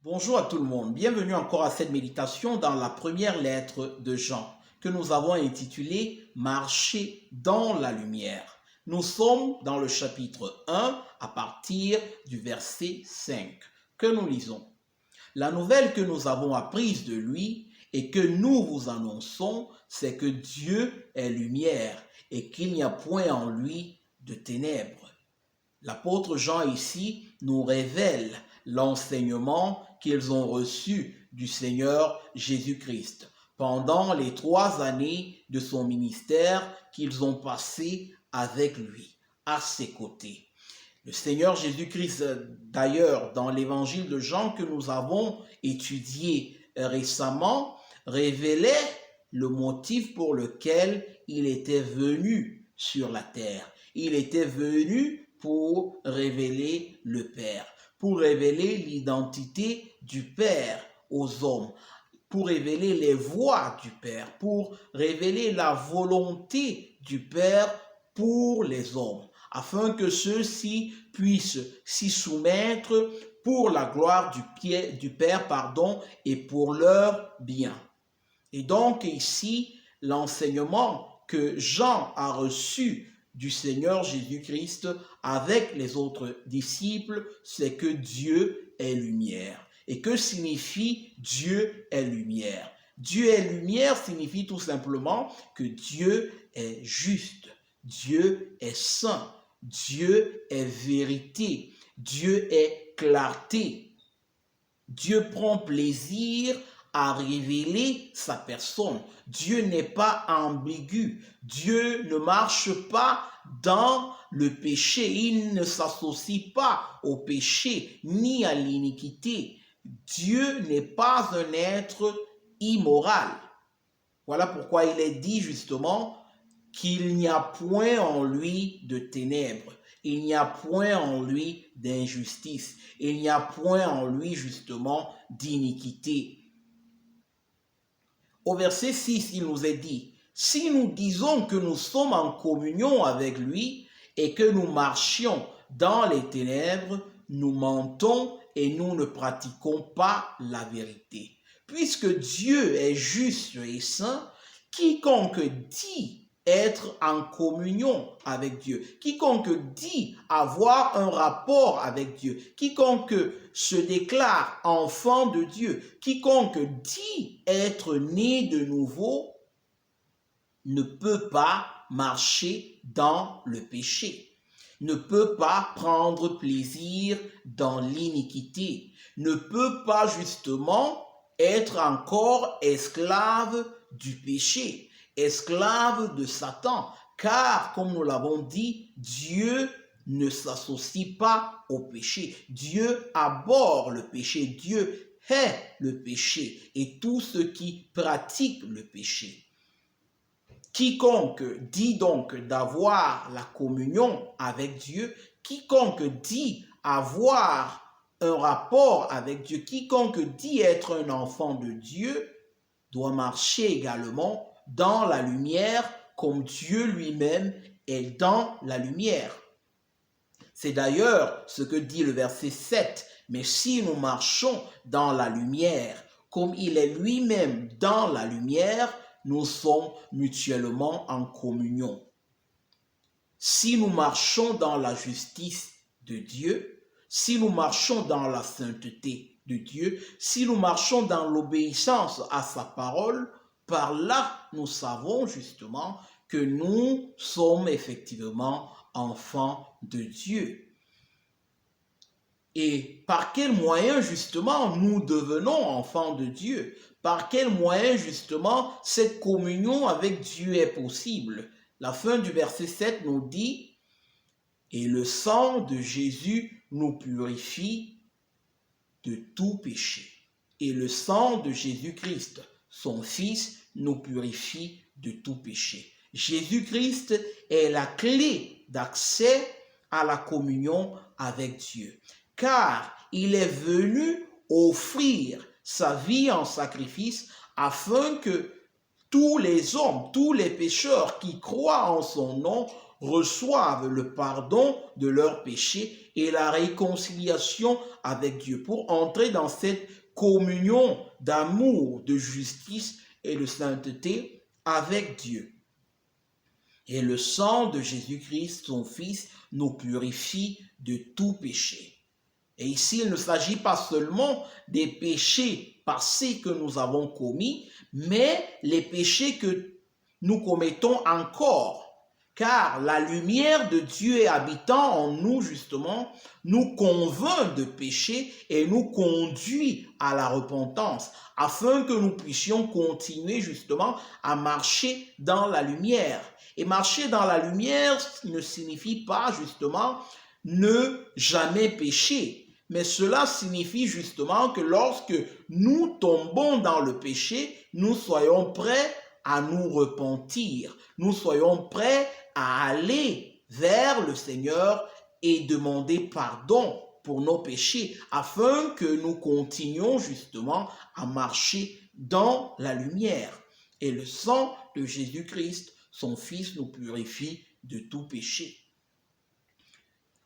Bonjour à tout le monde, bienvenue encore à cette méditation dans la première lettre de Jean que nous avons intitulée « Marcher dans la lumière ». Nous sommes dans le chapitre 1 à partir du verset 5 que nous lisons. La nouvelle que nous avons apprise de lui et que nous vous annonçons, c'est que Dieu est lumière et qu'il n'y a point en lui de ténèbres. L'apôtre Jean ici nous révèle l'enseignement qu'ils ont reçu du Seigneur Jésus-Christ pendant les 3 années de son ministère qu'ils ont passé avec lui, à ses côtés. Le Seigneur Jésus-Christ, d'ailleurs, dans l'évangile de Jean que nous avons étudié récemment, révélait le motif pour lequel il était venu sur la terre. Il était venu pour révéler le Père, pour révéler l'identité du Père aux hommes, pour révéler les voies du Père, pour révéler la volonté du Père pour les hommes, afin que ceux-ci puissent s'y soumettre pour la gloire du Père, et pour leur bien. Et donc ici, l'enseignement que Jean a reçu du Seigneur Jésus-Christ avec les autres disciples, c'est que Dieu est lumière. Et que signifie Dieu est lumière? Dieu est lumière signifie tout simplement que Dieu est juste, Dieu est saint, Dieu est vérité, Dieu est clarté. Dieu prend plaisir à révéler sa personne. Dieu n'est pas ambigu. Dieu ne marche pas dans le péché. Il ne s'associe pas au péché ni à l'iniquité. Dieu n'est pas un être immoral. Voilà pourquoi il est dit justement qu'il n'y a point en lui de ténèbres. Il n'y a point en lui d'injustice. Il n'y a point en lui justement d'iniquité. Au verset 6, il nous est dit, « Si nous disons que nous sommes en communion avec lui et que nous marchions dans les ténèbres, nous mentons et nous ne pratiquons pas la vérité. Puisque Dieu est juste et saint, quiconque dit être en communion avec Dieu, quiconque dit avoir un rapport avec Dieu, quiconque se déclare enfant de Dieu, quiconque dit être né de nouveau, ne peut pas marcher dans le péché, ne peut pas prendre plaisir dans l'iniquité, ne peut pas justement être encore esclave du péché, esclave de Satan, car comme nous l'avons dit, Dieu ne s'associe pas au péché. Dieu abhorre le péché, Dieu hait le péché et tout ce qui pratique le péché. Quiconque dit donc d'avoir la communion avec Dieu, quiconque dit avoir un rapport avec Dieu, quiconque dit être un enfant de Dieu, doit marcher également dans la lumière comme Dieu lui-même est dans la lumière. C'est d'ailleurs ce que dit le verset 7. « Mais si nous marchons dans la lumière, comme il est lui-même dans la lumière, nous sommes mutuellement en communion. » Si nous marchons dans la justice de Dieu, si nous marchons dans la sainteté de Dieu, si nous marchons dans l'obéissance à sa parole, par là, nous savons justement que nous sommes effectivement enfants de Dieu. Et par quel moyen justement nous devenons enfants de Dieu? Par quel moyen justement cette communion avec Dieu est possible? La fin du verset 7 nous dit « Et le sang de Jésus nous purifie de tout péché. Et le sang de Jésus-Christ, son Fils, nous purifie de tout péché. » Jésus-Christ est la clé d'accès à la communion avec Dieu, car il est venu offrir sa vie en sacrifice afin que tous les hommes, tous les pécheurs qui croient en son nom reçoivent le pardon de leurs péchés et la réconciliation avec Dieu pour entrer dans cette communion d'amour, de justice et de sainteté avec Dieu. Et le sang de Jésus-Christ, son Fils, nous purifie de tout péché. Et ici, il ne s'agit pas seulement des péchés passés que nous avons commis, mais les péchés que nous commettons encore. Car la lumière de Dieu habitant en nous, justement, nous convainc de péché et nous conduit à la repentance, afin que nous puissions continuer, justement, à marcher dans la lumière. Et marcher dans la lumière ne signifie pas, justement, ne jamais pécher. Mais cela signifie justement que lorsque nous tombons dans le péché, nous soyons prêts à nous repentir. Nous soyons prêts à aller vers le Seigneur et demander pardon pour nos péchés, afin que nous continuions justement à marcher dans la lumière. Et le sang de Jésus-Christ, son Fils, nous purifie de tout péché.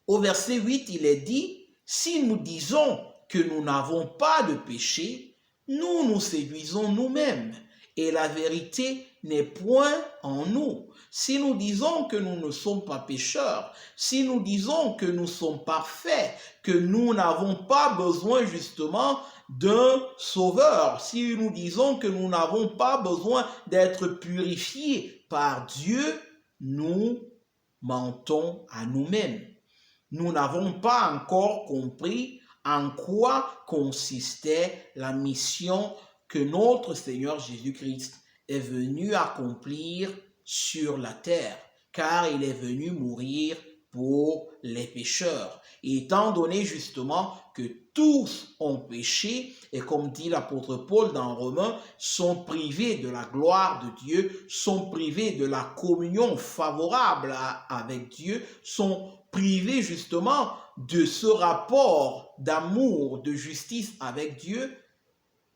Au verset 8, il est dit, si nous disons que nous n'avons pas de péché, nous nous séduisons nous-mêmes et la vérité n'est point en nous. Si nous disons que nous ne sommes pas pécheurs, si nous disons que nous sommes parfaits, que nous n'avons pas besoin justement d'un sauveur, si nous disons que nous n'avons pas besoin d'être purifiés par Dieu, nous mentons à nous-mêmes. Nous n'avons pas encore compris en quoi consistait la mission que notre Seigneur Jésus-Christ est venu accomplir sur la terre, car il est venu mourir pour les pécheurs. Et étant donné justement que tous ont péché, et comme dit l'apôtre Paul dans Romains, sont privés de la gloire de Dieu, sont privés de la communion favorable avec Dieu, sont privés justement de ce rapport d'amour, de justice avec Dieu,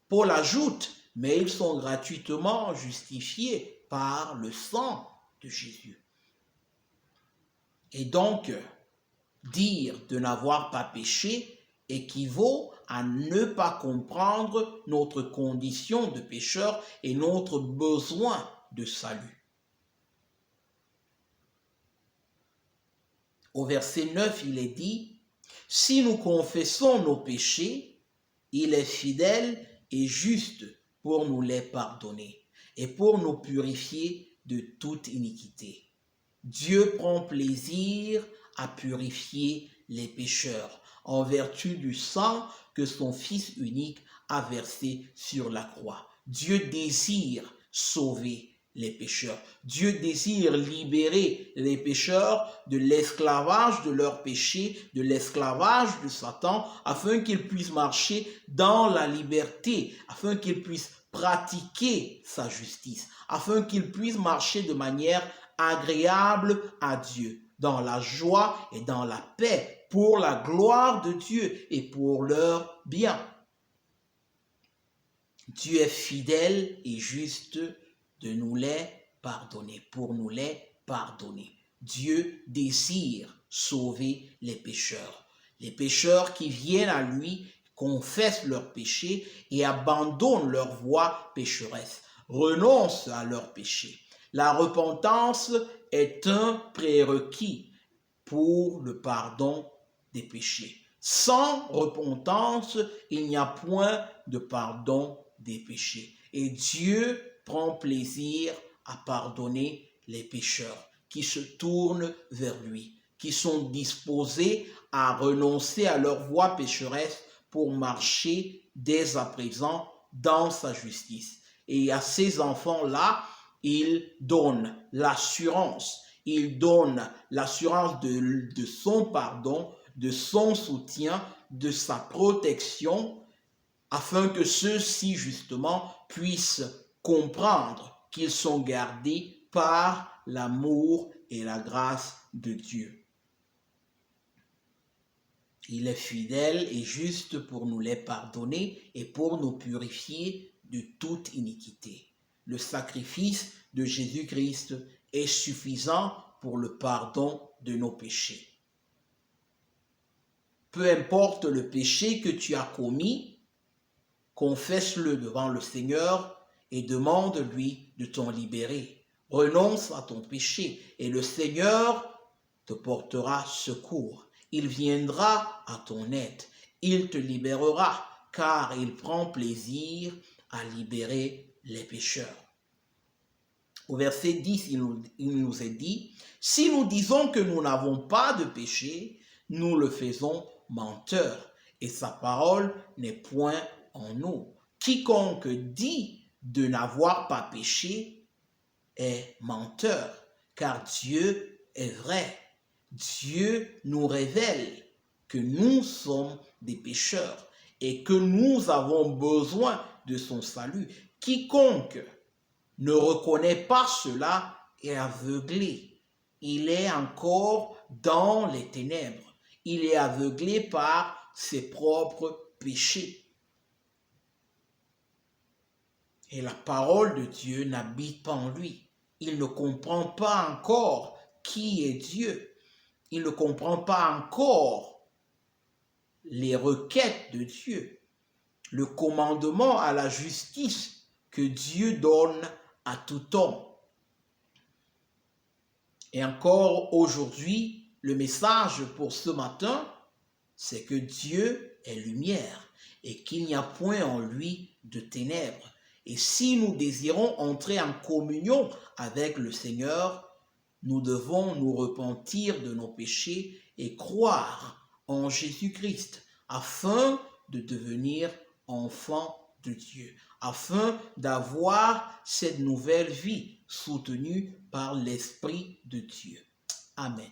Paul ajoute, mais ils sont gratuitement justifiés par le sang de Jésus. Et donc, dire de n'avoir pas péché équivaut à ne pas comprendre notre condition de pécheur et notre besoin de salut. Au verset 9, il est dit, « Si nous confessons nos péchés, il est fidèle et juste pour nous les pardonner et pour nous purifier de toute iniquité. » Dieu prend plaisir à purifier les pécheurs en vertu du sang que son Fils unique a versé sur la croix. Dieu désire sauver les pécheurs. Dieu désire libérer les pécheurs de l'esclavage de leurs péchés, de l'esclavage de Satan, afin qu'ils puissent marcher dans la liberté, afin qu'ils puissent pratiquer sa justice, afin qu'ils puissent marcher de manière agréable à Dieu, dans la joie et dans la paix, pour la gloire de Dieu et pour leur bien. Dieu est fidèle et juste de nous les pardonner, pour nous les pardonner. Dieu désire sauver les pécheurs qui viennent à lui, confessent leurs péchés et abandonnent leur voie pécheresse, renoncent à leurs péchés. La repentance est un prérequis pour le pardon des péchés. Sans repentance, il n'y a point de pardon des péchés. Et Dieu prend plaisir à pardonner les pécheurs qui se tournent vers lui, qui sont disposés à renoncer à leur voie pécheresse pour marcher dès à présent dans sa justice. Et à ces enfants-là, il donne l'assurance. Il donne l'assurance de son pardon, de son soutien, de sa protection, afin que ceux-ci, justement, puissent comprendre qu'ils sont gardés par l'amour et la grâce de Dieu. Il est fidèle et juste pour nous les pardonner et pour nous purifier de toute iniquité. Le sacrifice de Jésus-Christ est suffisant pour le pardon de nos péchés. Peu importe le péché que tu as commis, confesse-le devant le Seigneur et demande-lui de t'en libérer. Renonce à ton péché et le Seigneur te portera secours. Il viendra à ton aide. Il te libérera car il prend plaisir à libérer les pécheurs. Au verset 10, il nous est dit, « Si nous disons que nous n'avons pas de péché, nous le faisons menteur, et sa parole n'est point en nous. Quiconque dit de n'avoir pas péché est menteur, car Dieu est vrai. Dieu nous révèle que nous sommes des pécheurs et que nous avons besoin de son salut. Quiconque ne reconnaît pas cela est aveuglé. Il est encore dans les ténèbres. Il est aveuglé par ses propres péchés. Et la parole de Dieu n'habite pas en lui. Il ne comprend pas encore qui est Dieu. Il ne comprend pas encore les requêtes de Dieu, le commandement à la justice que Dieu donne à tout homme. Et encore aujourd'hui, le message pour ce matin, c'est que Dieu est lumière et qu'il n'y a point en lui de ténèbres. Et si nous désirons entrer en communion avec le Seigneur, nous devons nous repentir de nos péchés et croire en Jésus-Christ afin de devenir enfants de Dieu, afin d'avoir cette nouvelle vie soutenue par l'Esprit de Dieu. Amen.